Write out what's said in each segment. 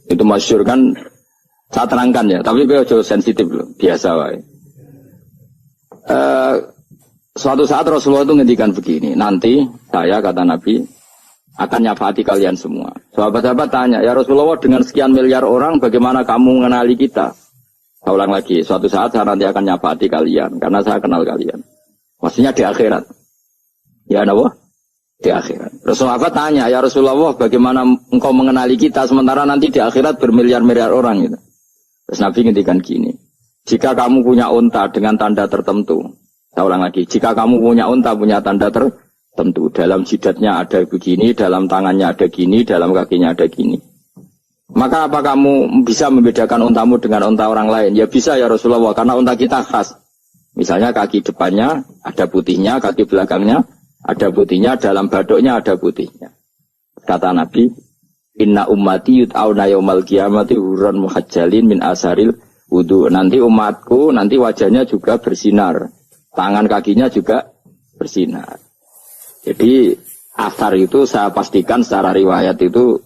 Itu masyhur kan, saya terangkan ya, tapi gue jauh sensitif loh, biasa wae. Suatu saat Rasulullah itu ngendikan begini, nanti saya kata Nabi akan nyafaati kalian semua. Sahabat-sahabat tanya, ya Rasulullah dengan sekian miliar orang bagaimana kamu mengenali kita? Saya ulang lagi, suatu saat saya nanti akan nyafaati kalian karena saya kenal kalian. Maksudnya di akhirat. Ya napa? Di akhirat. Rasulullah tanya, ya Rasulullah bagaimana engkau mengenali kita sementara nanti di akhirat bermiliar-miliar orang gitu. Terus Nabi ngendikan gini, jika kamu punya unta dengan tanda tertentu, saya ulang lagi, jika kamu punya unta punya tanda tertentu, dalam jidatnya ada begini, dalam tangannya ada gini, dalam kakinya ada gini, maka apa kamu bisa membedakan untamu dengan unta orang lain? Ya bisa ya Rasulullah, karena unta kita khas. Misalnya kaki depannya ada putihnya, kaki belakangnya ada putihnya, dalam badoknya ada putihnya. Kata Nabi, inna ummati yut'auna yaumal qiyamati hurran muhajjalin min asaril wudu. Nanti umatku, nanti wajahnya juga bersinar. Tangan kakinya juga bersinar. Jadi asar itu saya pastikan secara riwayat itu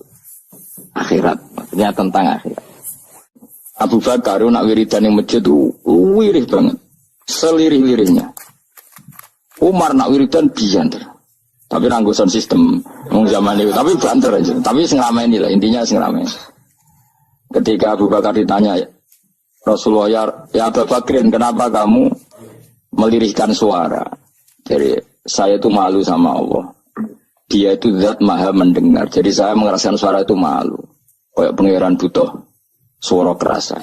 akhirat. Maksudnya tentang akhirat. Abu Bakar nak wiridan yang masjid itu wirih banget. Selirih-lirihnya. Umar nak wiridan bianter. Tapi ranggusan sistem zaman itu. Tapi banter aja. Tapi sengamen lah. Intinya sengamen. Ketika Abu Bakar ditanya, Rasulullah ya Abu Bakrin, kenapa kamu melirihkan suara? Jadi saya itu malu sama Allah. Dia itu zat maha mendengar. Jadi saya mengerasakan suara itu malu. Kayak pangeran butuh suara keras.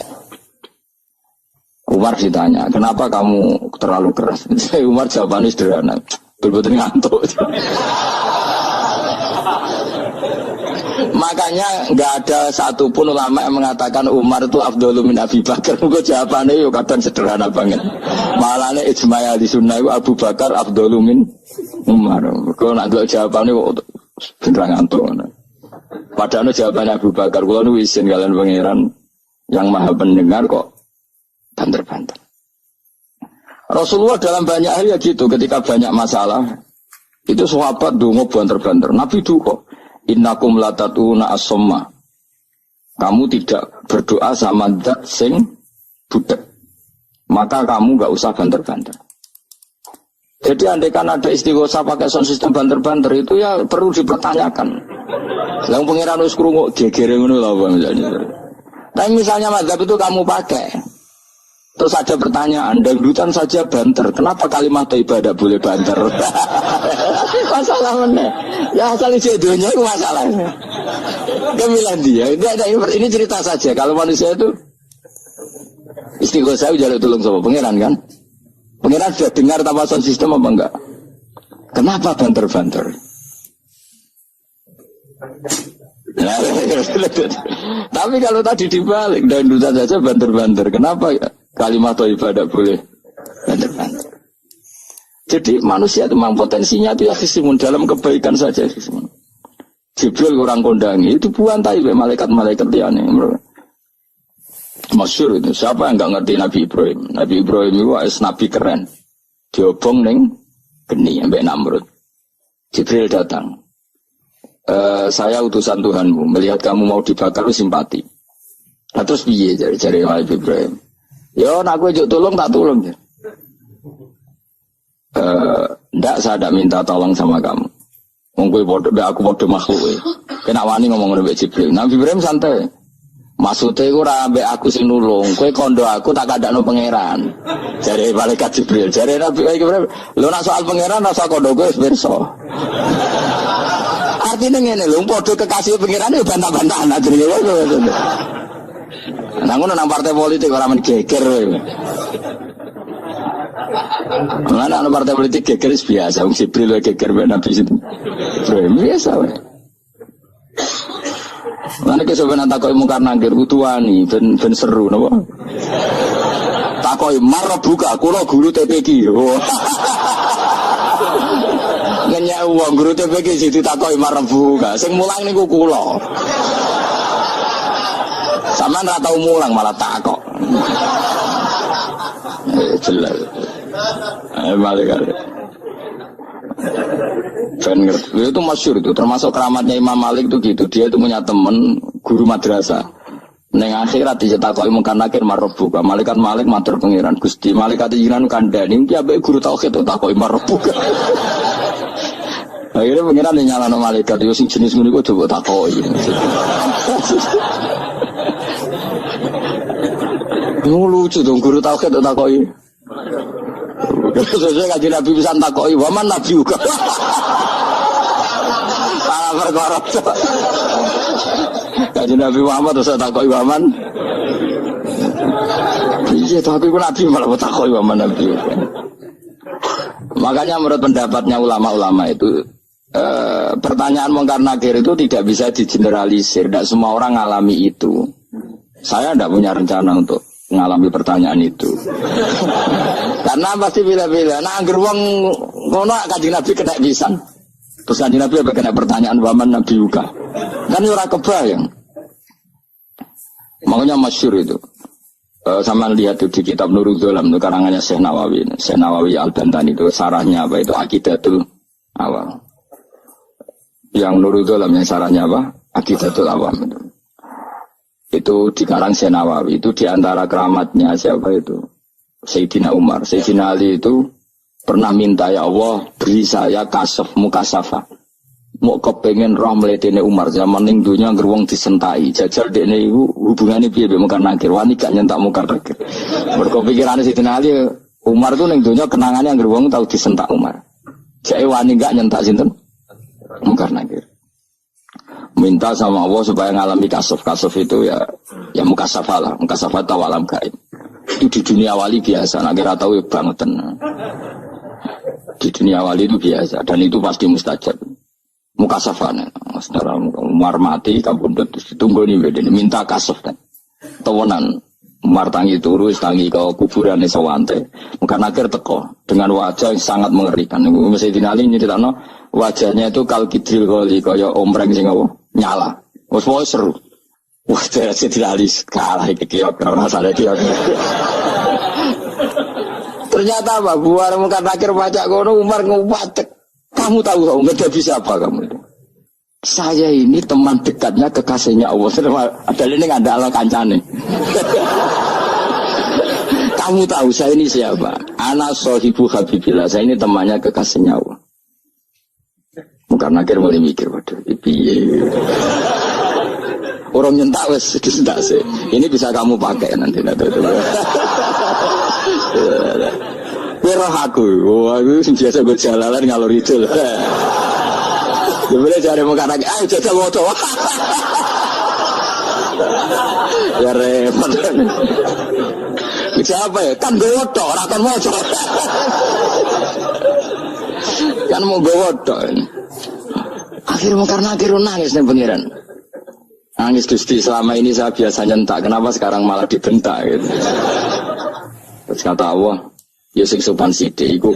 Umar ditanya, kenapa kamu terlalu keras? Umar jawabannya sederhana. Betul-betul ngantuk. Makanya nggak ada satupun ulama yang mengatakan Umar itu afdhalu min Abi Bakar. Mungkin jawabannya yuk kadang sederhana banget. Malahnya ijma' ahli sunnah itu Abu Bakar afdhalu min Umar. Kalau nak jawabannya kok beneran ngantuk. Padahal jawabannya Abu Bakar. Kalau nu izin kalian pangeran yang maha pendengar kok banter-banter. Rasulullah dalam banyak hal ya gitu, ketika banyak masalah itu sahabat dongo banter-banter. Nabi duka, innakum latatuna as-somma. Kamu tidak berdoa sama zat sing budak. Maka kamu enggak usah banter-banter. Jadi andaikan ada istighosah pakai sound system banter-banter itu ya perlu dipertanyakan. Yang pengiran wis krungu gegere ngono lho misalnya. Tapi misalnya mazhab itu kamu pakai, terus ada pertanyaan, dangdutan saja banter, kenapa kalimat thayyibah tidak boleh banter? Masalah mana? Ya asal isi dunia itu masalahnya. Kemilan dia, ini cerita saja. Kalau manusia itu istighosah jaluk tolong sama pangeran kan? Pangeran sudah dengar tanpa sound system apa enggak? Kenapa banter-banter? Tapi kalau tadi dibalik, dangdutan saja banter-banter, kenapa ya? Kalimat thayyibah tidak boleh banter-banter. Jadi manusia itu memang potensinya itu ya khisimun, dalam kebaikan saja khisimun. Jibril orang kondangi itu buan thayyibah malaikat-malaikat liane. Masyhur itu. Siapa yang enggak ngerti Nabi Ibrahim? Nabi Ibrahim itu nabi keren. Diobong ning geni ambek Namrud. Jibril datang. Saya utusan Tuhanmu, melihat kamu mau dibakar simpati. Nah, terus piye jari Nabi Ibrahim? Ya, nak gue juk tolong tak tolong ya. Ndak, saya tidak minta tolong sama kamu. Mungkin aku bodoh makhluk. Kena wani ngomong dengan Jibril. Nabi Ibrahim santai. Maksudnya aku rambe aku sing nulung. Kue kondo aku tak kadang pangeran. Jari malaikat Jibril. Jari Nabi Ibrahim. Lo nak soal pangeran, rasa kondo gue berso. Artinya ngene lho, padha kekasih pangeran yo bantah-bantahan ajene wae. Nah ngono nang partai politik ora men geger kowe. Mana nang partai politik geger biasa, wong Jibril geger ben Nabi itu. Biasa wae. Mana kesoben takoki mungkar nangkir utuwani ben seru napa? Takoki marbuka kula guru TPQ. Ngenyak uang guru TPQ situ takoki marbuka. Sing mulang niku kula. Sampeyan ora tau mulang malah takok. Jelas. Balik. Ben ngerti. Itu masyhur itu, termasuk keramatnya Imam Malik itu gitu. Dia itu punya teman guru madrasah. Neng akhirat dicetakoki mungkar nakir marbuka. Malaikat matur pangeran Gusti, malaikat jinan kandhani iki ambek guru tauhid takoki marbuka. Akhirnya pangeran nyalano malaikat yo sing jenis ngono iku coba takoki. Lucu dong guru tauhid takoki. Sesuai kaji Nabi bisa takoki waman Nabi juga. Salah perkara. Kaji Nabi Muhammad terus takoki waman. Iya tapi pun Nabi malah takoki waman Nabi. Makanya menurut pendapatnya ulama-ulama itu pertanyaan mungkar nakir itu tidak bisa digeneralisir. Tidak semua orang ngalami itu. Saya tidak punya rencana untuk mengalami pertanyaan itu. Karena pasti bila-bila. Nah, angger wong ngono Kanjeng Nabi kena pisan. Terus Kanjeng Nabi apa kena pertanyaan waman Nabi juga. Kan ora kebayang. Makanya masyhur itu. Sama lihat itu di kitab Nurul Dzalam itu karangannya Syekh Nawawi. Syekh Nawawi Al-Bantani itu sarahnya apa itu Aqidatul Awam. Yang Nurul Dzalam yang sarahnya apa? Aqidatul Awam itu. Itu di karang Syekh Nawawi itu diantara keramatnya siapa itu? Sayyidina Umar. Sayyidina Ali itu pernah minta ya Allah beri saya kasaf mukasafah. Mau kepengen roh mletene Umar zaman ning dunya ngerwong disentai. Jajal dekne iku hubungane piye mbek mungkar nakir. Wani gak nyentak mungkar nakir. Mergo pikirane Sayyidina Ali Umar tuh ning dunya kenangane ngerwong tau disentak Umar. Jake wani gak nyentak sinten? Mungkar nakir. Minta sama Allah supaya ngalami kasaf itu ya mukasafah lah, mukasafah tawalam gaib. Itu di dunia wali biasa, nak kira tahu ya bangetan. Di dunia wali itu biasa dan itu pasti mustajab. Mukasafah nih, saudara Umar mati, kabundut ditunggu nih bedanya, minta kasaf kan. Tawanan Umar tangi turu, tangi ke kuburan sewante. Mungkin akhir teko dengan wajah yang sangat mengerikan. Mesti dinali ini tidak no wajahnya itu kal kidril kali kaya omreng sing apa nyala. Wes seru. Wah, terus dinali kalah iki kiok masalah kiok. Ternyata apa? Buar mungkin akhir baca kono Umar ngupatek. Kamu tahu nggak bisa apa kamu itu? Saya ini teman dekatnya kekasihnya Allah. Ada ini nggak ada ala kancane. Kamu tahu saya ini siapa? Ana sohibu habibillah. Saya ini temannya kekasihnya Allah. Bukan akhir mulai mikir, waduh, piye. Orang nyentak wes disentak sih. Ini bisa kamu pakai nanti Roh aku, wah itu biasa gue jalanan ngalor itu lah. Boleh cari muka lagi, ayo jajal motor. Ya repot. Siapa ya? Kan gue woto, rakan motor. Kan mau gue woto. Akhirnya karena akhirnya nangis nih pengiran. Nangis Gusti selama ini saya biasa nyentak, kenapa sekarang malah dibentak gitu. Terus kata Allah, ya sing sopan sithik iku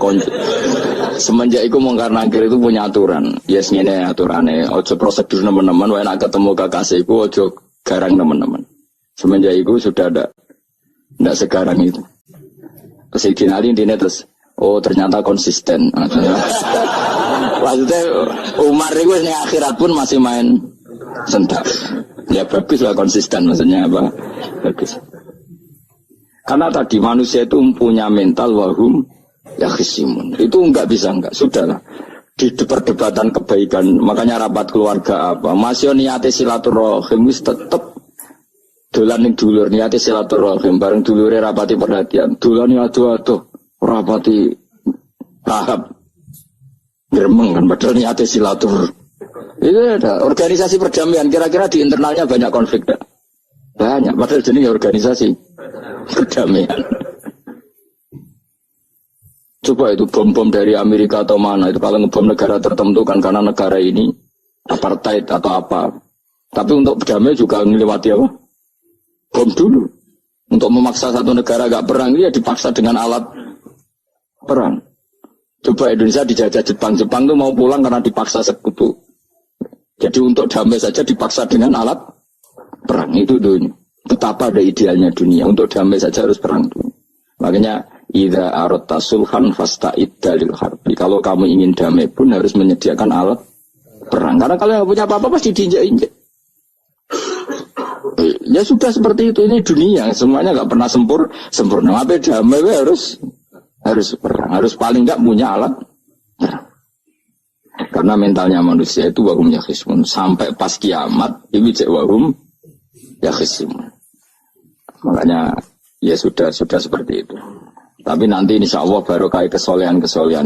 semenjak iku mungkar nakir itu punya aturan. Yes ngene aturane, ojo prosedur teman-teman wae nek ketemu kekasihku ojo garang teman-teman. Semenjak iku sudah ndak sekarang itu. Sayyidina Ali intine terus oh ternyata konsisten. Maksudnya Umar itu ning akhirat pun masih main sentak. Ya bagus lah konsisten maksudnya apa? Bagus. Karena tadi manusia itu punya mental wahum ya khisimun. Itu enggak bisa enggak. Sudahlah. Di perdebatan kebaikan. Makanya rapat keluarga apa. Masih niati silaturahim. Tetap dolan ning dulur. Niati silaturahim. Bareng dulure rapati perhatian. Dolan aduh-aduh. Rapati tahap. Geremeng kan. Padahal niati silaturahim. Itu ada. Organisasi perdamaian. Kira-kira di internalnya banyak konflik. Banyak. Padahal jenis organisasi perdamaian. Coba itu bom-bom dari Amerika atau mana itu kalau ngebom negara tertentu kan karena negara ini apartheid atau apa. Tapi untuk berdamai juga melewati apa? Bom dulu. Untuk memaksa satu negara gak perang dia dipaksa dengan alat perang. Coba Indonesia dijajah Jepang tuh mau pulang karena dipaksa sekutu. Jadi untuk damai saja dipaksa dengan alat perang itu dunia. Betapa ada idealnya dunia. Untuk damai saja harus perang dulu. Makanya idza aradta sulhan fasta'id dalil harbi. Kalau kamu ingin damai pun harus menyediakan alat perang. Karena kalau yang punya apa-apa pasti diinjak-injak. Ya sudah seperti itu, ini dunia, semuanya nggak pernah sempurna. Apa damai harus perang, harus paling nggak punya alat perang. Karena mentalnya manusia itu wahum yakhisimun, sampai pas kiamat ini cek wahum yakhisimun. Makanya ya sudah seperti itu. Tapi nanti insya Allah baru kayak kesolehan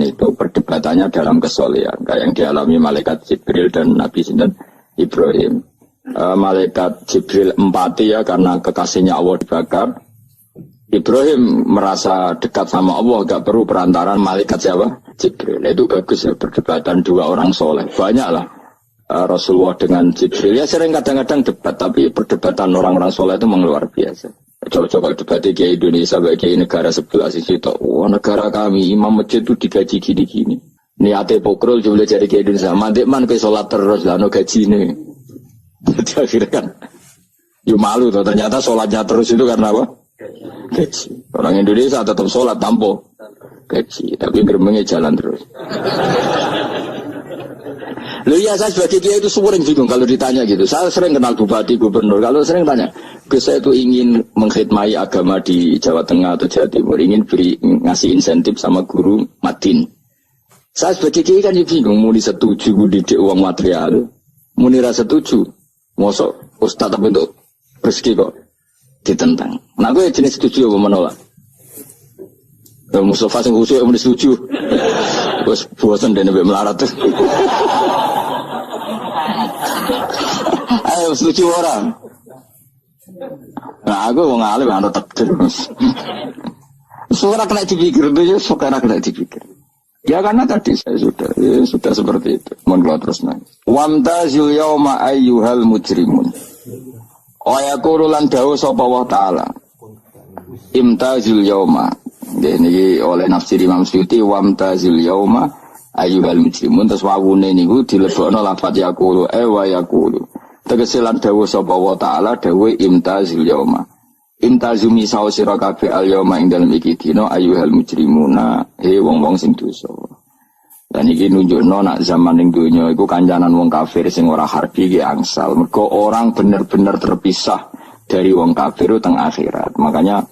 itu perdebatannya dalam kesolehan kayak yang dialami malaikat Jibril dan Nabi Sinten Ibrahim. Malaikat Jibril empati ya karena kekasihnya Allah dibakar. Ibrahim merasa dekat sama Allah, gak perlu perantaraan malaikat siapa? Jibril. Itu bagus ya perdebatan dua orang soleh. Banyaklah Rasulullah dengan Jibril. Ya sering kadang-kadang debat, tapi perdebatan orang-orang soleh itu memang luar biasa. Coba-coba debat di Indonesia bagi negara sebelah sisi itu. Wah, negara kami imam masjid itu digaji gini-gini. Niate pokrol coba cari ke Indonesia. Mandek man ke sholat terus lah no gaji ini. Jadi akhirnya kan, ya malu tuh. Ternyata sholatnya terus itu karena apa? Gaji. Orang Indonesia tetap sholat tanpa gaji, tapi gerbangnya jalan terus. Loh iya, saya sebagai kiai itu sering bingung kalau ditanya gitu. Saya sering kenal bupati, gubernur. Kalau sering tanya, saya itu ingin mengkhidmati agama di Jawa Tengah atau Jawa Timur, ingin ngasih insentif sama guru Madin. Saya sebagai kiai kan bingung, mau setuju didik uang material, mau rasa setuju. Mosok ustaz tapi untuk rezeki kok ditentang. Nah gue jenis setuju apa menolak. Mustafa sing khusyuk yang setuju. Terus bosan dan lebih melarat. Ayo setuju orang. Nah aku mau ngalih anda takdir. Suara kena dipikir itu ya, suara kena dipikir. Ya karena tadi saya sudah seperti itu. Mohon keluar terus nangis. Wamtazil yauma ayyuhal mujrimun. Oyakuru lan dawu sapa wa ta'ala. Imtazil yauma. Ini oleh nafsir Imam Suyuti. Wamtazil yauma ayyuhal mujrimun. Terus wawune niku dilebokno lafaz yakulu wa yakulu. Tegese lan dawu sapa wa ta'ala dawu imtazil yauma. Imtazumi sawo sira kabeh al yauma ing dalem iki dina ayyuhal mujrimuna wong-wong sing dosa. Dan iki nunjukno nak zaman ning donya iku kancanan wong kafir sing ora harbi ki angsal. Mergo orang bener-bener terpisah dari wong kafir teng akhirat. Makanya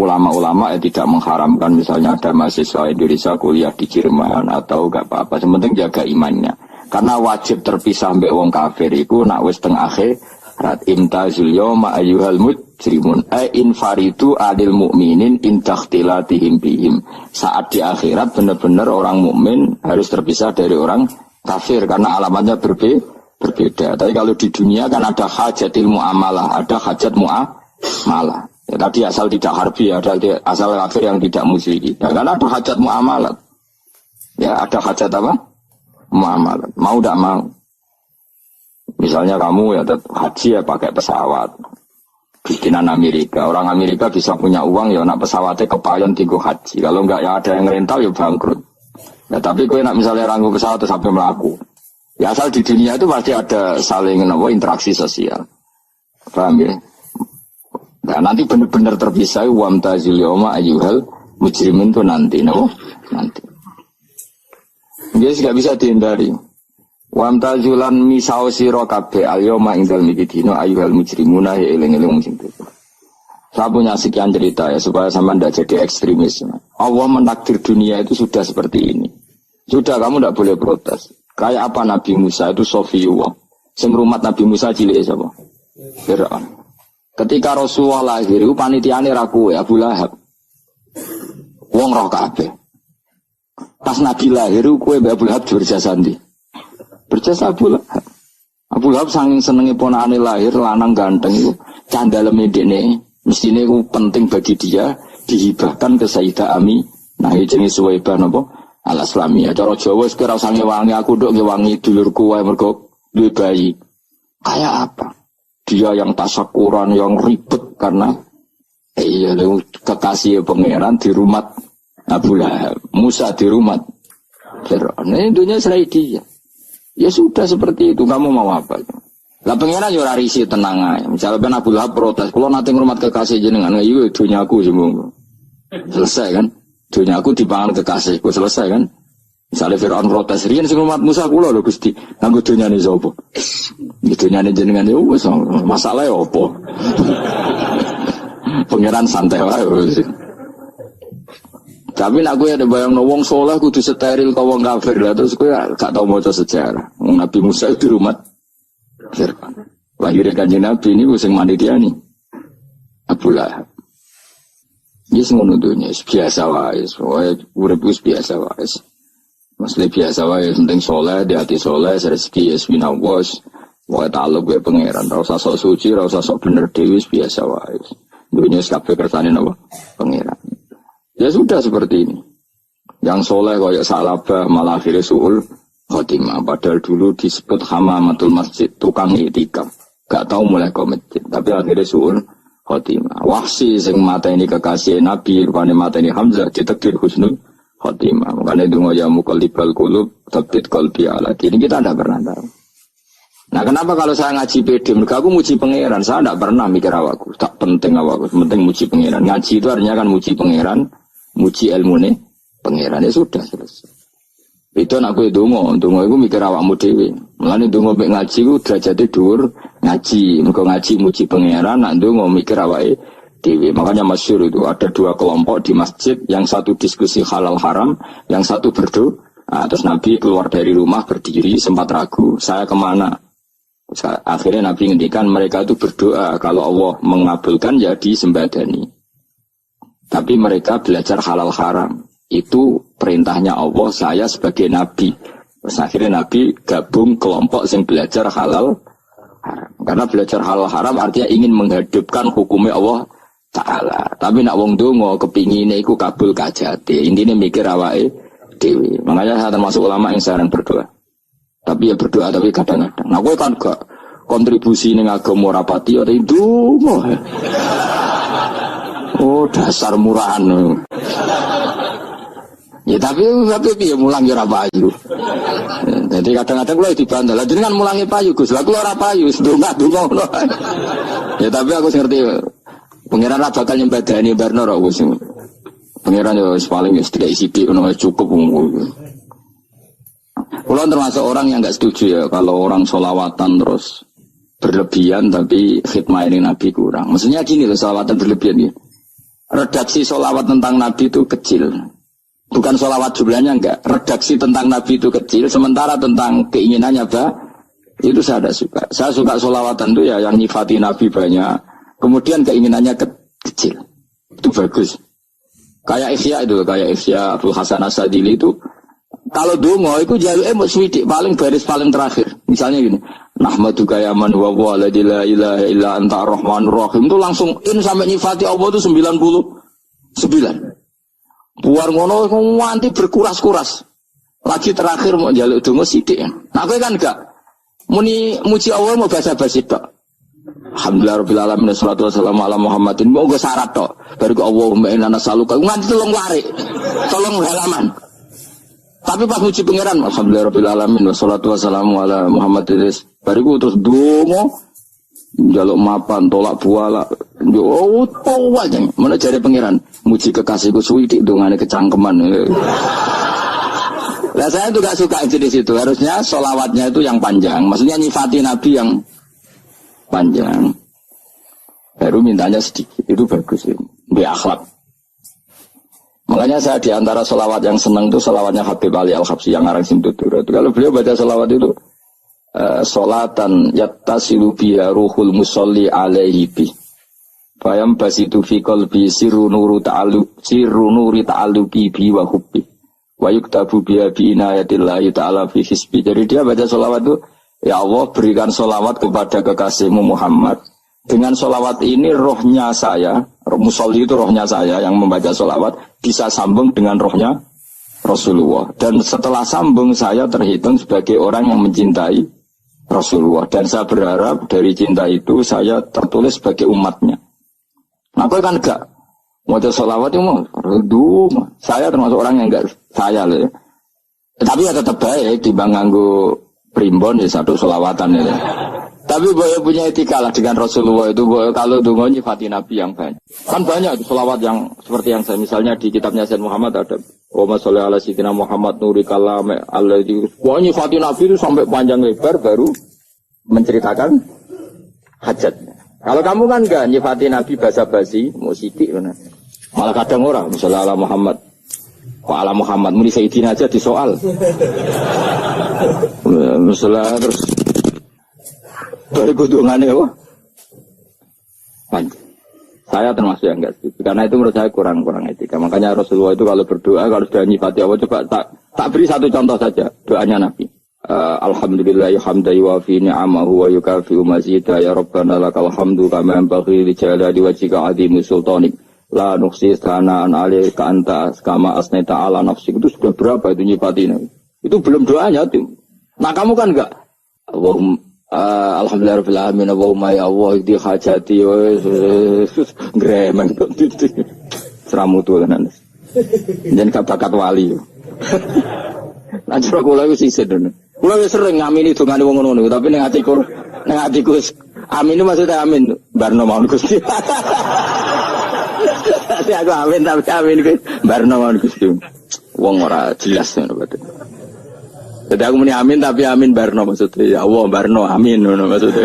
ulama-ulama tidak mengharamkan misalnya ada mahasiswa Indonesia kuliah di Jerman atau gak apa-apa. Sementing jaga imannya. Karena wajib terpisah mbek wong kafir iku nak wis teng akhirat imtazul yauma ayyuhal mujrimun infaritu adil mukminin intakhtilatihim bihim. Saat di akhirat benar-benar orang mukmin harus terpisah dari orang kafir karena alamatnya berbeda. Tapi kalau di dunia kan ada hajatil muamalah, ada hajat muamalah. Ya, tadi asal tidak harbi, ada asal kafir yang tidak musyriki. Ya, karena ada hajat muamalah. Ya, ada hajat apa? Muamalah. Mau tidak mau. Misalnya kamu ya haji ya pakai pesawat. Bikinan Amerika. Orang Amerika bisa punya uang ya nak pesawatnya kepayon tigo haji. Kalau enggak ya ada yang rental ya bangkrut. Ya tapi kau nak misalnya ranggu pesawat terus sampai melaku. Ya asal di dunia itu pasti ada saling interaksi sosial. Paham ya? Nah nanti benar-benar terpisah wamtazil yauma ayyuhal mujrimin itu nanti. Nanti. Dia nggak bisa dihindari. Wamtazulan misau sira kabeh al-yauma ing dalem iki dina ayyuhal mujrimuna ya eling-eling sing dosa. Saya punya sekian cerita ya supaya sama ndak jadi ekstremis. Allah menakdir dunia itu sudah seperti ini. Sudah kamu ndak boleh protes. Kayak apa Nabi Musa itu Sofiyullah. Sing rumat Nabi Musa cilik sapa? Fir'aun. Ketika Rasulullah lahir itu panitiane ra kowe Abu Lahab. Wong roh kabeh. Pas Nabi lahir kowe Abu Lahab berjasa ndi? Berjasa Abu Lahab. Abu Lahab saking senenge ponakane lahir lanang ganteng itu candaleme dekne mestine itu penting bagi dia dihibahkan ke Sayyidah Ami. Nah iki jenenge Suwaibah napa? Al-Islamiyah. Cara Jawa wis ora usah ngewangi aku nduk ngewangi dulurku wae mergo duwe bayi. Kayak apa? Dia yang tasyakuran yang ribet karena kekasih pangeran di rumah Abu Lahab. Musa di rumah Fir'aun. Ini dunia serai dia. Ya sudah seperti itu, kamu mau apa? Lah pengen aja ora risi tenang aja. Misalnya ben Abu Lahab protes, kalau nanti ngurmat kekasih jenengan, iya dunia aku semua. Selesai kan? Dunia aku dipangan kekasihku, selesai kan? Misalnya Fir'aun protes, riyen sing umat Musa kula lho Gusti, nganggo donyane sapa? Donyane jenengan ya wis masalahe opo? Pangeran santai wae wis. Tapi nek kowe ada bayangno wong saleh kudu steril ka wong kafir lah terus kowe gak tau maca sejarah. Nabi Musa itu umat Fir'aun. Lahir Kanjeng Nabi niku sing manitiani Abu Lahab. Wis ngono dunya biasa wae, urip wis biasa wae. Masih biasa wae, penting soleh, di hati soleh, rezeki esminawas, wae taluk wae pangeran, rasa sok suci, rasa sok bener dewi, biasa wae. Dunia sekabeh kersane apa? Pangeran. Ya sudah seperti ini. Yang soleh kayak Salabah malah akhirnya suul khotimah. Padahal dulu disebut hamamatul masjid, tukang itikaf. Gak tahu mulai ke masjid, tapi akhirnya suul khotimah. Wahsi sing mata ini kekasih Nabi, rupanya mata ini Hamzah, ditakdir husnul khotimah. Makanya itu ya muqallibal qulub tsabbit qalbi ala dini. Kita tidak pernah tahu. Nah, kenapa kalau saya ngaji PD, mereka aku muji pangeran, saya tidak pernah mikir awakku, tak penting awakku, penting muji pangeran. Ngaji itu artinya kan muji pangeran, muji ilmu nih pangeran, ya sudah selesai. Itu anak gue dongo itu mikir awakmu dewe. Mulane dongo mek ngaji ku derajate dhuwur ngaji, mergo ngaji muji pangeran, nak dongo mikir awake dewe. Makanya masyhur itu ada dua kelompok di masjid, yang satu diskusi halal haram, yang satu berdoa. Nah, terus Nabi keluar dari rumah berdiri sempat ragu, saya kemana? Akhirnya Nabi ngendikan mereka itu berdoa kalau Allah mengabulkan ya disembadani. Tapi mereka belajar halal haram. Itu perintahnya Allah, saya sebagai Nabi. Terus akhirnya Nabi gabung kelompok yang belajar halal haram. Karena belajar halal haram artinya ingin menghidupkan hukumnya Allah Ta'ala. Tapi nak wong dongo kepingine iku kabul kajate. Intine mikir awake dhewe. Makanya saya termasuk ulama yang sering berdoa. Tapi ya berdoa tapi kadang-kadang. Nah kowe kan gak kontribusi ning agama rapati ora ndonga. Oh dasar murahan. Ya tapi piye mulang ya ora payu. Jadi kadang-kadang kula dibantah. Lah jenengan mulangi payu Gus. Lah kula ora payu, ndonga-ndonga ngono. Ya tapi aku ngerti pangeran ra bakal nyembadani barno ra wis. Pangeran yo paling wis tidak sithik ngono cukup. Kula termasuk orang yang enggak setuju ya kalau orang sholawatan terus berlebihan tapi khidmah ini Nabi kurang. Maksudnya gini loh, sholawatan berlebihan ya. Redaksi sholawat tentang Nabi itu kecil. Bukan sholawat jumlahnya enggak. Redaksi tentang Nabi itu kecil, sementara tentang keinginannya itu saya tidak suka. Saya suka sholawatan itu ya yang nyifati Nabi banyak. Kemudian keinginannya kecil. Itu bagus. Kayak Ihya Abdul Hasan As-Sadili itu kalau dongo itu jaluke mung swidik paling baris paling terakhir. Misalnya gini, nahmaduka ya man wa la ilaha illa anta arrahmanur rahim itu langsung in sampai nyifati Allah itu 99. Buar ngono nganti berkuras-kuras. Lagi terakhir mau jaluk dongo sithik. Nah kowe kan enggak muni muji Allah mau basa-basi tok. Alhamdulillah rabbil alamin wassalatu wassalamu ala Muhammadin. Mau go syarat tok. Baru ke Allahumma inna nas'aluka nganti tolong warik. Tolong halaman. Tapi pas muji pangeran alhamdulillah rabbil alamin wassalatu wassalamu ala Muhammadin. Bariku terus dongo njaluk mapan tolak buala. Yo wae. Mana jare pangeran muji kekasihku suwidik dongane kecangkeman. Lah saya tuh gak suka jenis itu. Harusnya sholawatnya itu yang panjang. Maksudnya nyifati Nabi yang panjang. Baru mintanya sedikit. Itu bagus ya. Di akhlak. Makanya saya diantara sholawat yang senang itu sholawatnya Habib Ali Al-Habsyi yang ngarang Simtutur. Kalau beliau baca sholawat itu sholatan yattasilu biha ruhul musolli alaihi bi. Fayam basitu fi qalbi sirru nuri ta'alluqi bi wa hubbi. Wa yuktabu biha bi inayatillahi ta'ala fi hisbi. Jadi dia baca sholawat itu, ya Allah berikan sholawat kepada kekasihmu Muhammad. Dengan sholawat ini rohnya saya, musolli itu rohnya saya yang membaca sholawat, bisa sambung dengan rohnya Rasulullah. Dan setelah sambung saya terhitung sebagai orang yang mencintai Rasulullah. Dan saya berharap dari cinta itu saya tertulis sebagai umatnya. Nah, aku kan enggak mau sholawat itu mau saya termasuk orang yang enggak saya loh. Tapi ya tetap baik dibanding nganggo primbon ya satu sholawatan ya. Tapi boleh punya etika lah dengan Rasulullah itu. Kalau dungo nyifati Nabi yang banyak. Kan banyak sholawat yang seperti yang saya misalnya di kitabnya Sayyid Muhammad ada Allahumma sholli ala sayyidina Muhammad nuri kalam alladzi. Wah nyifati Nabi itu sampai panjang lebar baru menceritakan hajatnya. Kalau kamu kan enggak nyifati Nabi basa-basi, mau sidik mana. Malah kadang orang, misalnya ala Muhammad. Wa ala Muhammad muni sayyidina aja disoal. Misalnya terus dari kudungannya apa? Panjang. Saya termasuk yang enggak setuju. Karena itu menurut saya kurang etika. Makanya Rasulullah itu kalau berdoa, kalau sudah nyifati Allah, coba tak beri satu contoh saja. Doanya Nabi. Alhamdulillah hamda yuwafi ni'amahu wa yukafi'u mazidah ya Rabbana lakal hamdu kama yanbaghi li jalali wajhika 'azimi sultanik. La nuqsi sana'an 'alaika anta kama asnaita 'ala nafsik. Itu sudah berapa itu nyifati Nabi? Itu belum doanya itu. Nah kamu kan enggak. Allahumma alhamdulillahirabbil alamin Allahumma ya Allah di hajati gremen seramutu tenan. Jen bakat wali. Nah cara kula iku sisih den. Kula wis sering ngamini dongane wong ngono tapi ning atiku amin maksudnya amin barno mawon Gusti. Tapi aku amin tapi amin ku barno mawon Gusti. Wong ora jelas ngono betul. Jadi aku muni amin tapi amin barno maksudnya. Ya Allah barno amin maksudnya.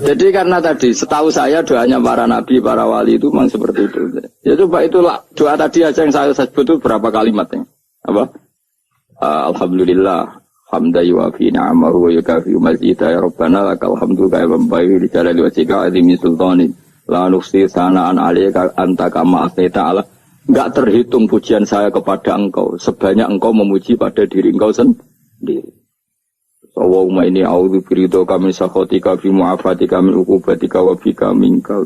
Jadi karena tadi setahu saya doanya para nabi, para wali itu memang seperti itu. Ya coba itulah doa tadi aja yang saya sebut itu berapa kalimatnya. Apa? Alhamdulillah hamda yuwafi ni'amahu wa yukafi'u mazidah ya Rabbana lakal hamdu kama yanbaghi li jalali wajhika 'azimi sultanik. La nuqsi sana'an 'alaika anta kama asnaita 'ala. Enggak terhitung pujian saya kepada engkau sebanyak engkau memuji pada diri engkau sendiri. Allahumma inni a'udzu biridhoka min sakhatika fi mu'afatika min uqubatika wa bika minka.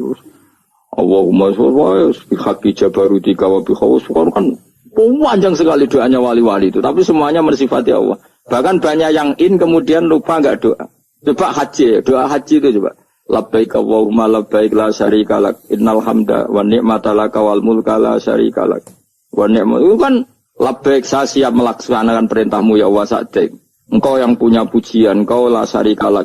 Allahumma sholli bi haqqi jabarutika wa bi khawfika. Kan panjang sekali doanya wali-wali itu, tapi semuanya mensifati Allah. Bahkan banyak yang kemudian lupa enggak doa. Coba haji, doa haji itu coba. Labbaik Allahumma labbaik la syarika lak innal hamda wa ni'mata laka wal mulka la syarika lak wa ni'mat. Itu kan labbaik saya siap melaksanakan perintahmu ya Allah sa'daik. Engkau yang punya pujian, engkau la syarika lak.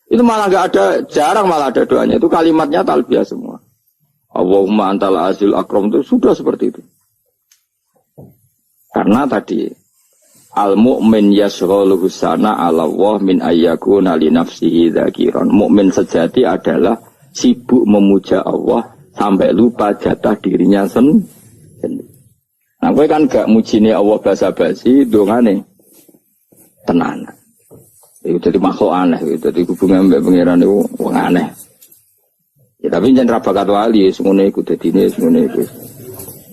Itu malah enggak ada, jarang malah ada doanya. Itu kalimatnya talbiyah semua. Allahumma antal azil akram itu sudah seperti itu. Karena tadi al-mu'min yashghaluhu sana 'ala Allah min ayyakuna li nafsihi dzakiran. Mukmin sejati adalah sibuk memuja Allah sampai lupa jatah dirinya sendiri. Nah, kowe kan gak mujine Allah basa-basi, dongane tenanan. Itu jadi makhluk aneh, itu jadi hubungan mbek pangeran itu wong aneh. Ya tapi jangan rabakat wali, semuanya ikut dadine semuanya ikut.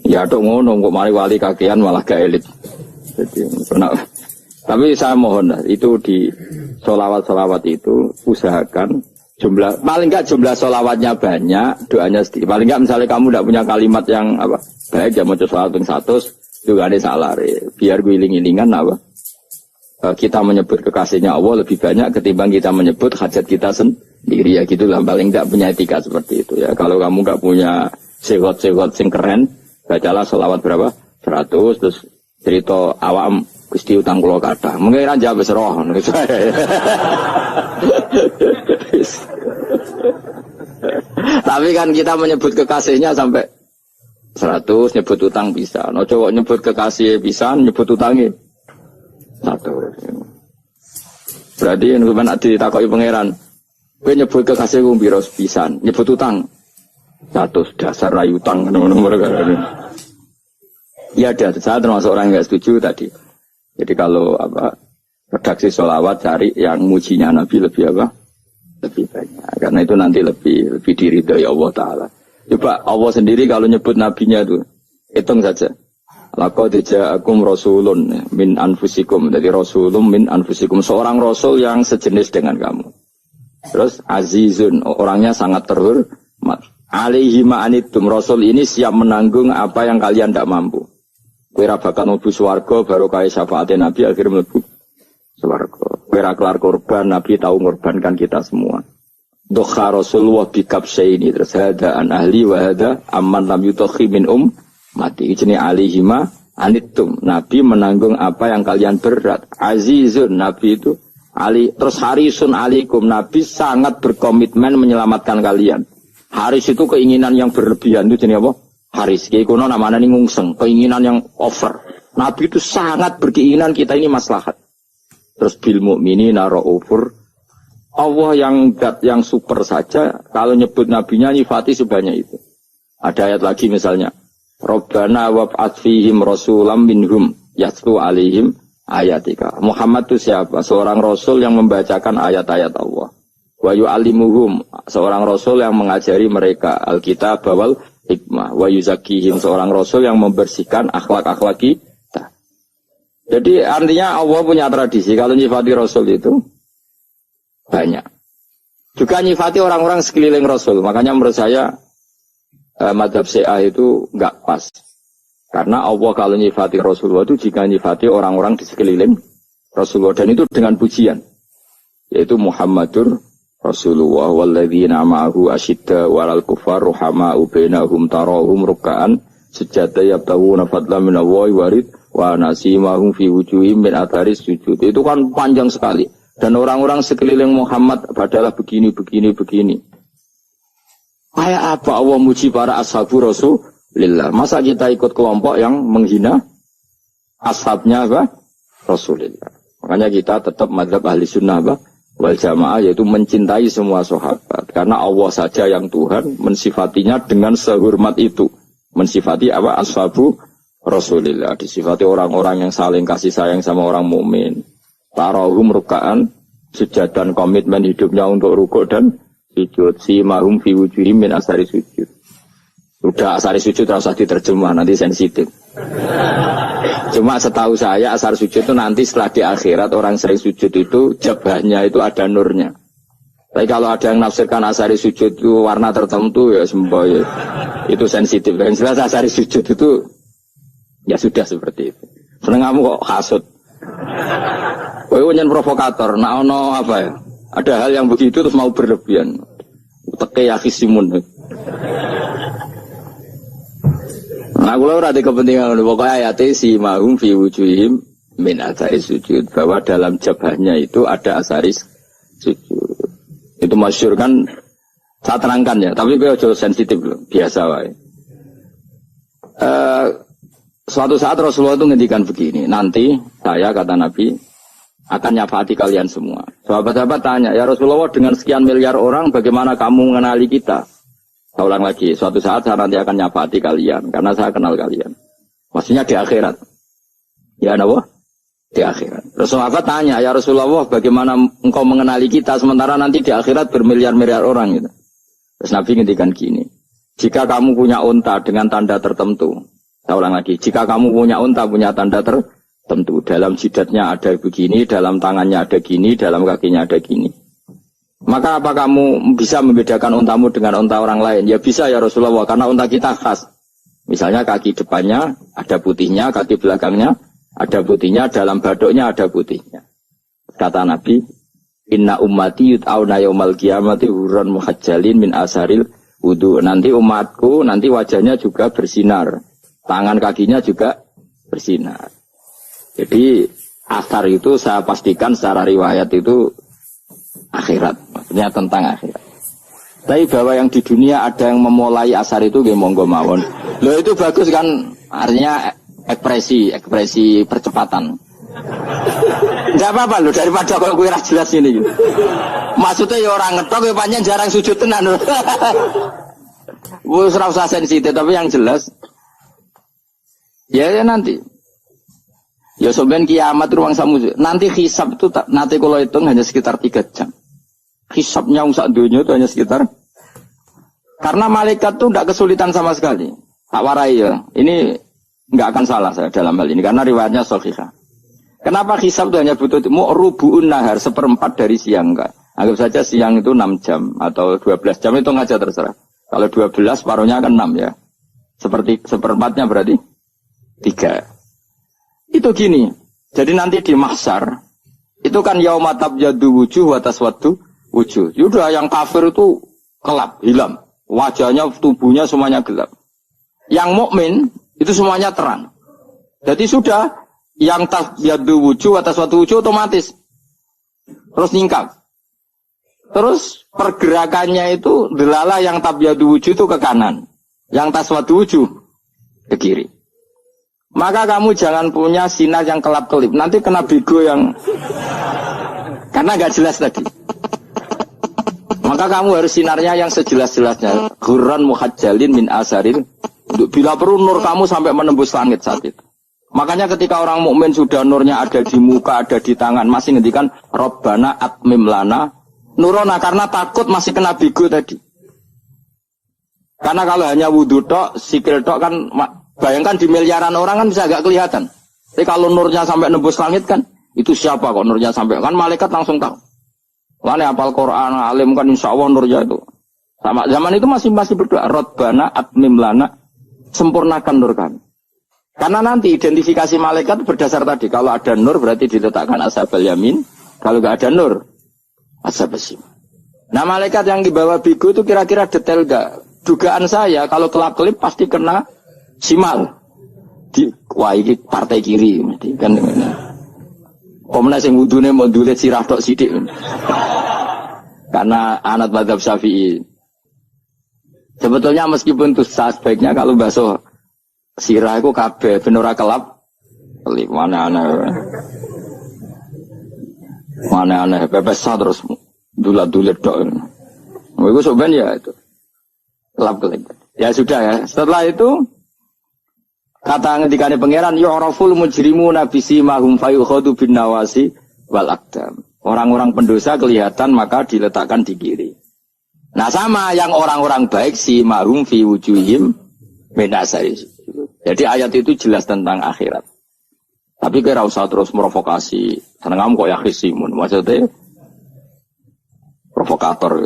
Ya tok ngono kok mari wali kakean malah gak elit. Jadi, tapi saya mohon itu di sholawat itu usahakan jumlah paling enggak jumlah sholawatnya banyak, doanya sedikit. Paling enggak misalnya kamu tidak punya kalimat yang apa baik, ya mau sholawat yang 100 juga ada salah. Biar guling-gilingan apa kita menyebut kekasihnya Allah lebih banyak ketimbang kita menyebut hajat kita sendiri ya gitulah. Paling enggak punya etika seperti itu ya. Kalau kamu enggak punya sehot-sehot sing keren, bacalah sholawat berapa 100 terus cerita awam Gusti utang kula kathah. Mengira jawab wis roh. Tapi kan kita menyebut kekasihnya sampai 100, nyebut utang bisa. No coba nyebut kekasih bisa, nyebut utangnya 100. Berarti sampeyan nek ditakoki pangeran, kowe nyebut kekasih ku piro pisan, nyebut utang 100 dasar rayu utang ngono-ngono perkara. Ya ada, saya termasuk orang yang nggak setuju tadi. Jadi kalau redaksi sholawat cari yang mujinya Nabi lebih lebih banyak. Karena itu nanti lebih diridhoi Allah Taala. Coba Allah sendiri kalau nyebut nabinya itu hitung saja. Laqad ja'akum rasulun min anfusikum. Jadi rasulun min anfusikum, seorang rasul yang sejenis dengan kamu. Terus azizun, orangnya sangat terhormat. Alaihi ma'anitum, rasul ini siap menanggung apa yang kalian tidak mampu. Kira bakal mlebu swarga baru kaya syafaatnya Nabi akhirnya mlebu swarga. Kira kelar korban Nabi tahu mengorbankan kita semua. Dokha Rasulullah bikabsyaini terus hada an ahli wa hada amman lam yutokhi min mati. Ini alihima anitum. Nabi menanggung apa yang kalian berat. Azizun, Nabi itu ali terus harisun alikum. Nabi sangat berkomitmen menyelamatkan kalian. Haris itu keinginan yang berlebihan itu jenis apa? Haris, kiai kuno namanya nih ngungseng, keinginan yang over. Nabi itu sangat berkeinginan kita ini maslahat. Terus bil mukminina raufur. Allah yang super saja, kalau nyebut nabinya nyifati sebanyak itu. Ada ayat lagi misalnya, Rabbana wab'ats fihim rasulam minhum yatlu alaihim ayatika. Muhammad itu siapa? Seorang rasul yang membacakan ayat-ayat Allah. Wa yu'allimuhum, seorang rasul yang mengajari mereka Alkitab wal hikmah. Wa yuzakkihim, seorang rasul yang membersihkan akhlak-akhlak kita. Jadi artinya Allah punya tradisi kalau nyifati rasul itu banyak. Juga nyifati orang-orang sekeliling Rasul. Makanya menurut saya madhab Syiah itu enggak pas. Karena Allah kalau nyifati Rasulullah itu jika nyifati orang-orang di sekeliling Rasulullah. Dan itu dengan pujian. Yaitu Muhammadur Rasulullah walladzina ma'ahu asyidda walal kufar ruhama'u bainahum tarahum ruk'an sujada yabtawuna fadlan minallahi warid wa nasimahum fi wujuhim min atharis sujud. Itu kan panjang sekali. Dan orang-orang sekeliling Muhammad adalah begini. Kayak apa Allah muji para ashabu Rasulillah? Masa kita ikut kelompok yang menghina ashabnya apa? Rasulillah. Makanya kita tetap madzhab ahli sunnah wal jamaah, yaitu mencintai semua sahabat. Karena Allah saja yang Tuhan mensifatinya dengan sehormat itu. Mensifati apa? Ashabu Rasulillah. Disifati orang-orang yang saling kasih sayang sama orang mukmin. Tarahum ruka'an, sujud dan komitmen hidupnya untuk rukuk dan sujud. Si mahum fi wujuhim min asari sujud. Udah asari sujud harus diterjemah, nanti sensitif. Cuma setahu saya asar sujud itu nanti setelah di akhirat orang sering sujud itu jabahnya itu ada nurnya. Tapi kalau ada yang nafsirkan asari sujud itu warna tertentu ya semua ya, itu sensitif. Dan jelas asari sujud itu ya sudah seperti itu. Seneng kamu kok hasut. Kowe nyen provokator, nak ono apa ya? Ada hal yang begitu terus mau berlebihan. Teke ya khisimun. Nah, kula ora ada kepentingan pokoknya ayat si mahum fi wujuhim min athari sujud, bahwa dalam jabahnya itu ada asaris sujud. Itu masyhur kan, saya terangkan ya, tapi kowe aja sensitif loh, biasa wae. Suatu saat Rasulullah itu ngendikan begini, nanti saya kata Nabi akan nyafaati kalian semua. Sahabat-sahabat tanya, ya Rasulullah dengan sekian miliar orang bagaimana kamu mengenali kita? Saya ulang lagi, suatu saat saya nanti akan nyafaati kalian karena saya kenal kalian. Maksudnya di akhirat. Ya napa? Di akhirat. Rasulullah tanya, ya Rasulullah bagaimana engkau mengenali kita sementara nanti di akhirat bermiliar-miliar orang gitu. Terus Nabi ngendikan gini, jika kamu punya unta dengan tanda tertentu, saya ulang lagi, jika kamu punya unta punya tanda tertentu, dalam jidatnya ada begini, dalam tangannya ada gini, dalam kakinya ada gini, maka apa kamu bisa membedakan untamu dengan unta orang lain? Ya bisa ya Rasulullah, karena unta kita khas. Misalnya kaki depannya ada putihnya, kaki belakangnya ada putihnya, dalam badoknya ada putihnya. Kata Nabi, inna ummati yut'auna yaumal qiyamati hurran muhajjalin min asaril wudu. Nanti umatku, nanti wajahnya juga bersinar, tangan kakinya juga bersinar. Jadi asar itu saya pastikan secara riwayat itu akhirat, maksudnya tentang akhirat. Tapi bahwa yang di dunia ada yang memulai asar itu nggih monggo mawon. Loh itu bagus kan, artinya ekspresi percepatan. Enggak apa-apa loh, daripada kalau gue ora jelas ini. Maksudnya ya orang ngetok ya panjang jarang sujud tenan. Wes ora usah sensitif, tapi yang jelas ya nanti. Ya sampean kiamat ruang samu. Nanti hisab itu nanti kalau hitung hanya sekitar 3 jam. Hisabnya sak dunia itu hanya sekitar. Karena malaikat itu tidak kesulitan sama sekali. Tak warai ya. Ini nggak akan salah saya dalam hal ini karena riwayatnya sahihah. Kenapa hisab itu hanya butuh rubu'un nahar, 1/4 dari siang enggak? Anggap saja siang itu 6 jam atau 12 jam itu aja terserah. Kalau 12 paruhnya kan 6 ya. Seperti 1/4-nya berarti 3. Itu gini, jadi nanti di mahsyar, itu kan yauma tabyaddu wujuh wa taswaddu wujuh. Yaudah yang kafir itu gelap, hilang. Wajahnya, tubuhnya semuanya gelap. Yang mukmin itu semuanya terang. Jadi sudah, yang tabyaddu wujuh wa taswaddu wujuh otomatis. Terus nyingkap. Terus pergerakannya itu delalah yang tabyaddu wujuh itu ke kanan. Yang taswaddu wujuh ke kiri. Maka kamu jangan punya sinar yang kelap-kelip. Nanti kena bigo yang karena nggak jelas tadi. Maka kamu harus sinarnya yang sejelas-jelasnya. Ghurran muhajjalin min asaril. Bila perlu nur kamu sampai menembus langit saat itu. Makanya ketika orang mukmin sudah nurnya ada di muka, ada di tangan, masih ngendikan Rabbana atmim lana nurona, karena takut masih kena bigo tadi. Karena kalau hanya wudhu tok, sikil tok kan, bayangkan di miliaran orang kan bisa agak kelihatan. Tapi kalau nurnya sampai nembus langit kan, itu siapa kok nurnya sampai, kan malaikat langsung tahu. Lalu hafal Quran, alim kan insya Allah nurnya itu. Sama zaman itu masih berdoa, Rabbana atmim lana, sempurnakan nur kami. Karena nanti identifikasi malaikat berdasar tadi. Kalau ada nur berarti diletakkan ashabal yamin. Kalau nggak ada nur, ashabal shimal. Nah malaikat yang dibawa bigo itu kira-kira detail nggak? Dugaan saya kalau kelap-kelip pasti kena simal. Wah ini partai kiri. Kan, Komnas yang wudhunya mau dulet sirah tok sidik. Karena anak madzhab Syafi'i. Sebetulnya meskipun itu sebaiknya kalau basuh sirah itu kabeh ben ora kelap kelip mana aneh pepes terus dulat-dulit tok. Iku soben ya itu. Kelap kelip. Ya sudah ya. Setelah itu kata ngendikane pangeran yu'raful mujrimuna bisimahum fayukhadu bin nawasi wal aqdam. Orang-orang pendosa kelihatan maka diletakkan di kiri. Nah sama yang orang-orang baik simahum fi wujuhim min asari. Jadi ayat itu jelas tentang akhirat. Tapi kira usah terus merovokasi. Karena kamu kok yakhisimun. Maksudnya provokator.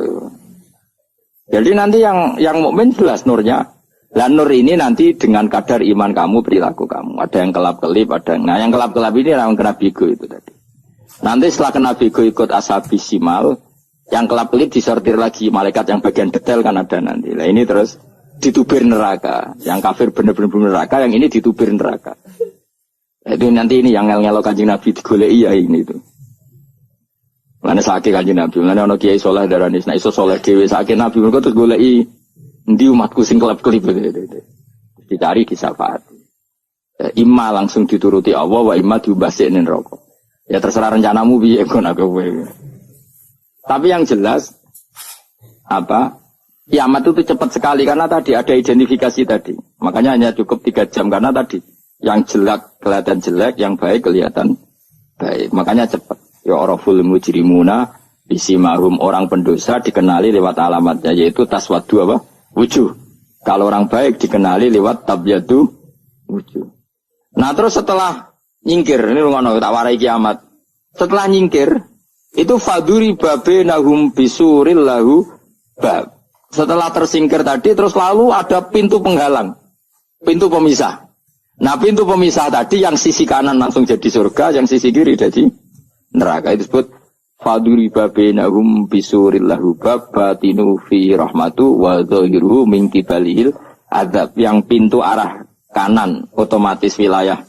Jadi nanti yang mukmin jelas nurnya. Dan nur ini nanti dengan kadar iman kamu, perilaku kamu. Ada yang kelap-kelip, ada yang... Nah yang kelap-kelip ini yang kena bigo itu tadi. Nanti setelah kena bigo ikut ashabi simal. Yang kelap-kelip disortir lagi. Malaikat yang bagian detail kan ada nanti. Nah ini terus ditubir neraka. Yang kafir benar-benar neraka, yang ini ditubir neraka. Itu nanti ini yang ngel-ngelo Kanjeng Nabi digoleki ya ini itu. Mana sakit Kanjeng Nabi, mana ono kiai saleh darani nek iso saleh dhewe sakit Nabi mergo terus goleki endi umatku sing kelep-kelip gitu. Dicari disyafaati. Imma langsung dituruti Allah wa imma diubasikne neraka. Ya terserah rencanamu piye kon aku kowe. Tapi yang jelas apa? Kiamat itu cepat sekali karena tadi ada identifikasi tadi. Makanya hanya cukup 3 jam karena tadi yang jelek kelihatan jelek, yang baik kelihatan baik. Makanya cepat. Ya oraful mujrimuna bisimahum, orang pendosa dikenali lewat alamatnya yaitu taswadu apa? Wujuh. Kalau orang baik dikenali lewat tabyadu wujuh. Nah terus setelah nyingkir, ini ngono tak warai kiamat. Setelah nyingkir itu faduri babenahum bisuril lahu bab. Setelah tersingkir tadi, terus lalu ada pintu penghalang, pintu pemisah. Nah pintu pemisah tadi yang sisi kanan langsung jadi surga, yang sisi kiri jadi neraka. Itu disebut faduri babenahum bisuril lahu bab batinu fi rahmatu wa zahiruhu min kibalihil adab. Yang pintu arah kanan otomatis wilayah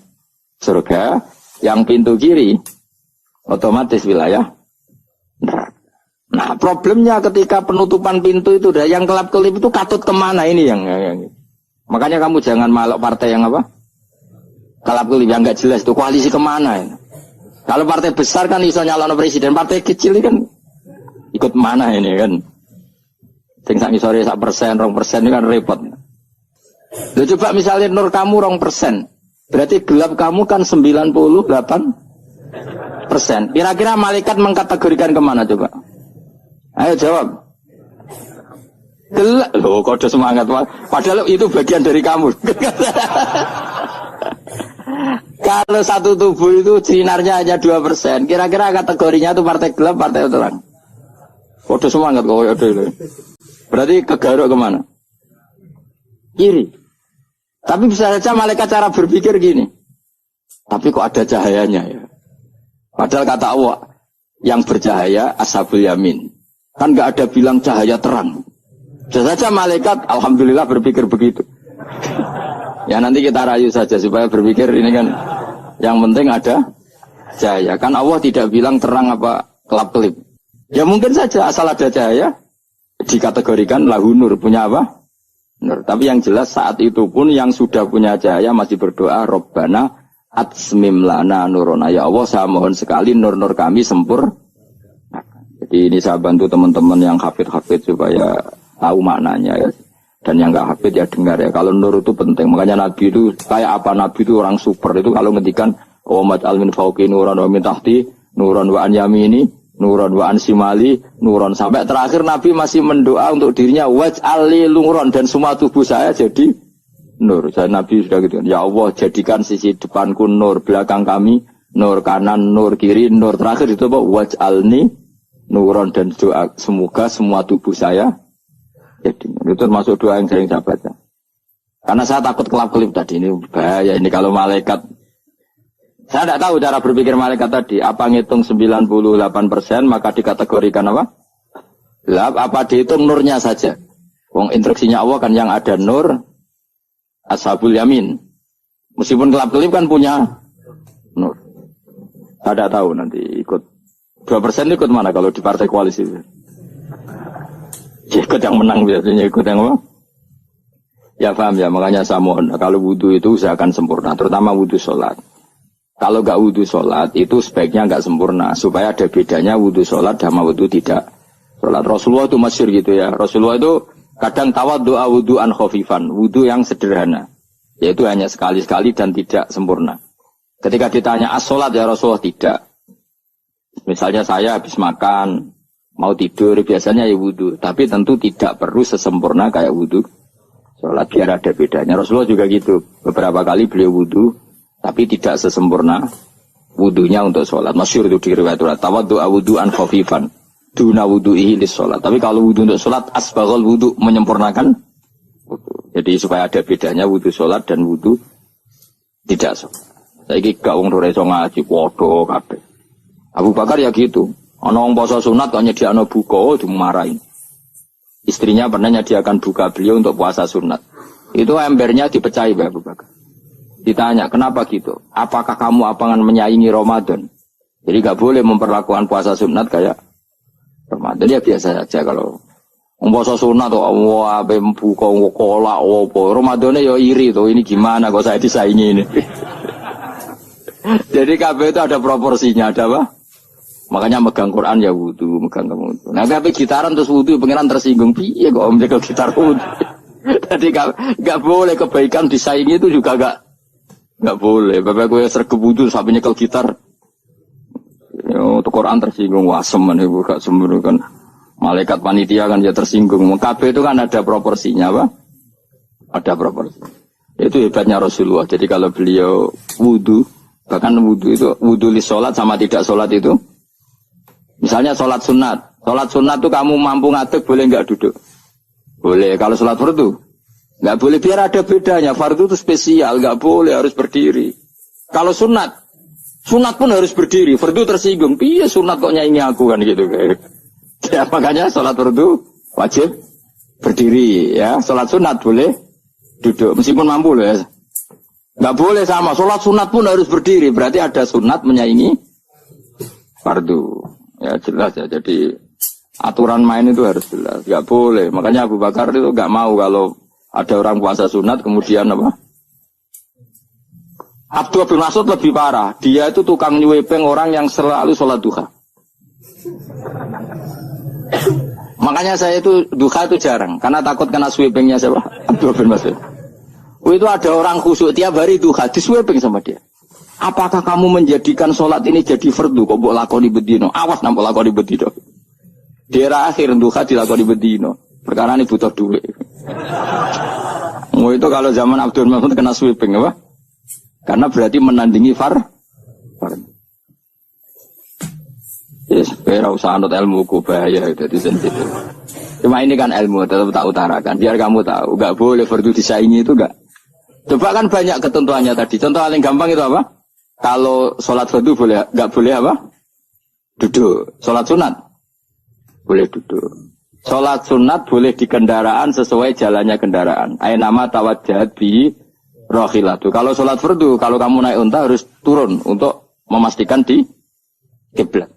surga, yang pintu kiri otomatis wilayah neraka. Nah problemnya ketika penutupan pintu itu yang kelap-kelip itu katut kemana ini yang makanya kamu jangan malok partai yang apa kelap-kelip yang nggak jelas itu koalisi kemana ini. Kalau partai besar kan iso nyalon presiden, partai kecil ini kan ikut mana ini kan sing sak ngisore 1%, 2% ini kan repot. Loh coba misalnya nur kamu 2%, berarti gelap kamu kan 98%. Kira-kira malaikat mengkategorikan kemana coba? Ayo jawab. Gelap. Loh kode semangat. Padahal itu bagian dari kamu. Kalau satu tubuh itu sinarnya hanya 2%. Kira-kira kategorinya itu partai gelap, partai terang. Kode semangat kok. Berarti kegaruk kemana? Kiri. Tapi bisa saja malaikat cara berpikir gini. Tapi kok ada cahayanya ya? Padahal kata Allah, yang bercahaya ashabul yamin. Kan nggak ada bilang cahaya terang. Bisa saja malaikat, alhamdulillah berpikir begitu. Ya nanti kita rayu saja supaya berpikir ini kan, yang penting ada cahaya. Kan Allah tidak bilang terang apa kelap-kelip. Ya mungkin saja asal ada cahaya, dikategorikan lahu nur, punya apa? Nur. Tapi yang jelas saat itu pun yang sudah punya cahaya masih berdoa, Rabbana atsmim lana nurona. Ya Allah, saya mohon sekali nur-nur kami sempurna. Jadi ini saya bantu teman-teman yang hafid-hafid supaya tahu maknanya ya. Dan yang nggak hafid ya dengar ya. Kalau nur itu penting. Makanya Nabi itu kayak apa, Nabi itu orang super. Itu kalau ngendikan wa maj'al min fawqi nuran wa min tahti nuran wa an yamini nuran wa an simali nuran, sampai terakhir Nabi masih mendoa untuk dirinya waj'al li nuran, dan semua tubuh saya jadi nur. Saya Nabi sudah gitu. Ya Allah, jadikan sisi depanku nur, belakang kami nur, kanan nur, kiri nur. Terakhir itu apa? Waj'alni nuron, dan doa semoga semua tubuh saya jadi nur. Itu termasuk doa yang sering saya baca. Karena saya takut kelap-kelip tadi, ini bahaya ini kalau malaikat. Saya tidak tahu cara berpikir malaikat tadi. Apa ngitung 98% maka dikategorikan apa? Gelap, apa dihitung nurnya saja? Wong instruksinya Allah kan yang ada nur ashabul yamin. Meskipun kelap-kelip kan punya nur. Saya tidak tahu nanti ikut 2% ikut mana kalau di partai koalisi? Ikut yang menang biasanya, ikut yang apa? Ya paham ya, makanya saya mohon kalau wudhu itu usahakan sempurna, terutama wudhu sholat. Kalau nggak wudhu sholat itu sebaiknya nggak sempurna, supaya ada bedanya wudhu sholat sama wudhu tidak sholat. Rasulullah itu masyhur gitu ya. Rasulullah itu kadang tawaddu'a wudhu'an khafifan, wudhu yang sederhana, yaitu hanya sekali-sekali dan tidak sempurna. Ketika ditanya as-sholat ya Rasulullah, tidak. Misalnya saya habis makan, mau tidur, biasanya ya wudhu, tapi tentu tidak perlu sesempurna kayak wudhu sholat, biar ada bedanya. Rasulullah juga gitu, beberapa kali beliau wudhu tapi tidak sesempurna wudunya untuk sholat. Masyhur itu di riwayat tawaddu'a wudhu'an khafifan duna wudhu'ihi lis sholat. Tapi kalau wudhu untuk sholat asbaghal wudhu, menyempurnakan wudhu. Jadi supaya ada bedanya wudhu sholat dan wudhu tidak sholat. Saiki gak wong ora iso ngaji padha kabeh. Abu Bakar ya gitu. Ana wong poso sunat kok nyediakno buka dimarahi. Istrinya pernah nyediakan buka beliau untuk puasa sunat. Itu embernya dipecahi Pak Abu Bakar. Ditanya, kenapa gitu? Apakah kamu akan menyaingi Ramadan? Jadi gak boleh memperlakukan puasa sunat kayak Ramadan. Ya biasa saja kalau puasa sunat tuh, wah, buka kolak, Ramadannya ya iri tuh. Ini gimana kok saya disaingi ini? Jadi kabeh itu ada proporsinya, ada apa? Makanya megang Quran ya wudu, megang wudu. Nah, tapi gitaran terus wudu, pengiran tersinggung. Piye kok om jaga gitar wudu? Jadi gak boleh kebaikan disaingi itu juga gak boleh. Bapak gue sergap wudu sampai nyekel gitar. Untuk Quran tersinggung, wah semen ibu gak sembunyi kan. Malaikat panitia kan ya tersinggung. Kabeh itu kan ada proporsinya, apa? Ada proporsi. Itu hebatnya Rasulullah. Jadi kalau beliau wudu, bahkan wudu itu wudu li sholat sama tidak sholat itu. Misalnya sholat sunat. Sholat sunat itu kamu mampu ngadeg boleh nggak duduk? Boleh. Kalau sholat fardu nggak boleh, biar ada bedanya. Fardu itu spesial, nggak boleh, harus berdiri. Kalau sunat pun harus berdiri. Fardu tersinggung. Iya sunat kok nyaingi aku kan gitu. Ya, makanya sholat fardu wajib berdiri. Ya, sholat sunat boleh duduk meskipun mampu loh ya. Nggak boleh sama. Sholat sunat pun harus berdiri. Berarti ada sunat menyaingi fardu. Ya jelas ya. Jadi aturan main itu harus jelas. Nggak boleh. Makanya Abu Bakar itu nggak mau kalau ada orang puasa sunat kemudian apa? Abdullah bin Mas'ud lebih parah. Dia itu tukang nyuwepeng orang yang selalu sholat duha. Makanya saya itu duha itu jarang. Karena takut kena sweepingnya siapa? Abdullah bin Mas'ud. Itu ada orang khusyuk tiap hari duha diswepeng sama dia. Apakah kamu menjadikan sholat ini jadi fardu? Kok mbok lakoni bedino? Awas nampak lakoni bedino. Di era akhir duha dilakoni bedino. Perkara ini butuh duit. Oh, itu kalau zaman Abdul Mas'ud kena sweeping apa? Karena berarti menandingi fardu. Yes, ora usah anut ilmu ku bahaya itu sensitif. Cuma ini kan ilmu tetap tak utarakan biar kamu tahu, enggak boleh fardu disaingi itu enggak. Coba kan banyak ketentuannya tadi. Contoh paling gampang itu apa? Kalau sholat fardu boleh enggak boleh apa? Duduk. Sholat sunat boleh duduk. Sholat sunat boleh di kendaraan sesuai jalannya kendaraan. Ainama tawajjahat bi rohilatu. Kalau sholat fardu, kalau kamu naik unta harus turun untuk memastikan di kiblat.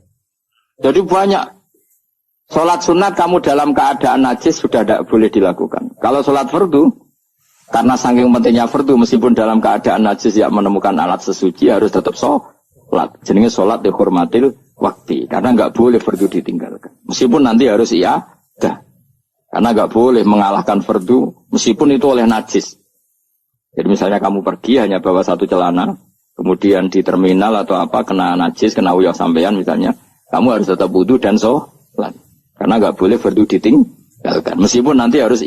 Jadi banyak. Sholat sunat kamu dalam keadaan najis sudah tidak boleh dilakukan. Kalau sholat fardu, karena saking pentingnya fardu, meskipun dalam keadaan najis ya menemukan alat sesuci harus tetap sholat. Jenenge sholat dihormatil waktu, karena nggak boleh fardu ditinggalkan. Meskipun nanti harus dah, karena nggak boleh mengalahkan fardu, meskipun itu oleh najis. Jadi misalnya kamu pergi hanya bawa satu celana, kemudian di terminal atau apa kena najis, kena uyah sampean misalnya, kamu harus tetap wudu dan sholat. Karena nggak boleh fardu ditinggalkan. Meskipun nanti harus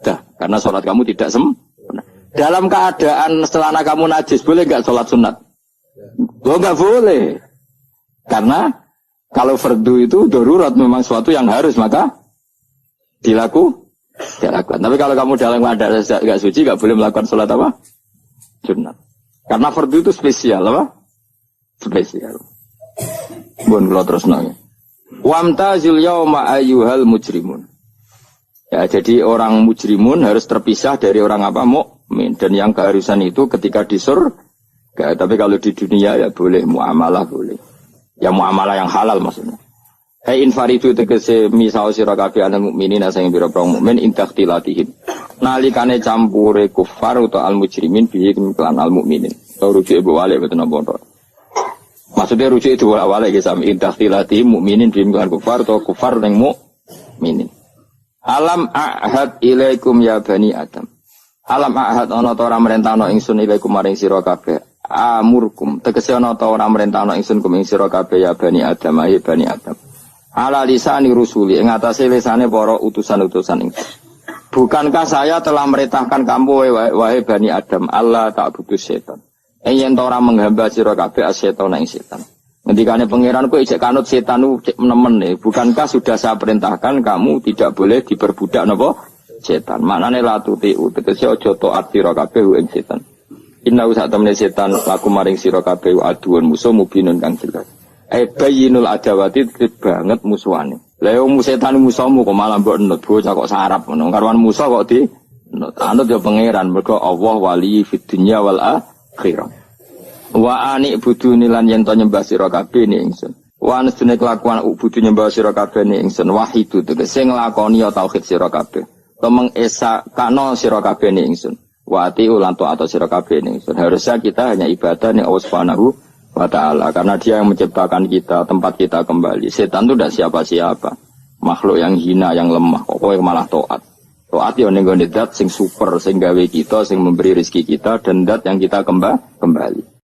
dah, karena sholat kamu tidak sempurna. Dalam keadaan celana kamu najis, boleh nggak sholat sunat? Oh nggak boleh. Karena kalau fardu itu darurat memang suatu yang harus, maka dilakukan. Tapi kalau kamu dalam keadaan nggak suci, nggak boleh melakukan sholat apa? Sunat. Karena fardu itu spesial apa? Spesial. Bukan kalau terus nanya. Wamtazil yauma ayyuhal mujrimun. Ya, jadi orang mujrimun harus terpisah dari orang apa? Mukmin. Dan yang keharusan itu ketika di surga. Tapi kalau di dunia ya boleh muamalah boleh. Ya muamalah yang halal maksudnya. Hai infaridu tegese misao sira kabeh ana mukminin sing pira-pira mukmin intakhtilatihim. Nalikane campure kufar utawa al mujrimin bihi lan al mukminin. Rujuk ibu wale betul napa. Maksudnya rujuk itu awalnya kisah intakhtilati mu'minin bimkan kufar atau kufar yang mu'minin. Alam a'had ilaikum ya bani Adam. Alam a'had ana ta ora merentano ingsun ilaikum maring sira kabeh. Amurkum tegese ana ta ora merentano ingsun kum ing sira kabeh ya bani Adam ae bani Adam. Ala lisani rusuli ing atase lisane para utusan-utusan ingsun. Bukankah saya telah merintahkan kamu wahai bani Adam Allah ta'budu setan. Yen ora menghamba sira kabeh asetan ing setan. Ngendikane pangeran kowe ijek kanut setan ku cek nemen nih. Bukankah sudah saya perintahkan kamu tidak boleh diperbudak napa setan. Maknane la tutiu tegese aja taat sira kabeh ing setan. Inna sak temne setan laku maring sira kabeh aduun musuh mubinun kang jelas. Bayinul adawati banget musuhane. Lah wong setan musuhmu kok malah mbok enut bocah kok sarap ngono. Karwan musuh kok di anut ya pangeran mergo Allah wali fid dunya wal akhirah. Wa anik budu nilan yen to nyembah sira kabeh ni ingsun. Wa anestune kelakuan budu nyembah sira kabeh ni ingsun wahidu tegese nglakoni tauhid sira kabeh. To mengesa kano sira kabeh ni ingsun. Wa ati ulan to atau sira kabeh ni ingsun. Harusnya kita hanya ibadah ning Allah Subhanahu wa taala karena Dia yang menciptakan kita, tempat kita kembali. Setan itu tidak siapa-siapa. Makhluk yang hina, yang lemah, kok malah taat. Taat yo ning gone zat sing super, sing gawe kita, sing memberi rezeki kita dan zat yang kita kembali.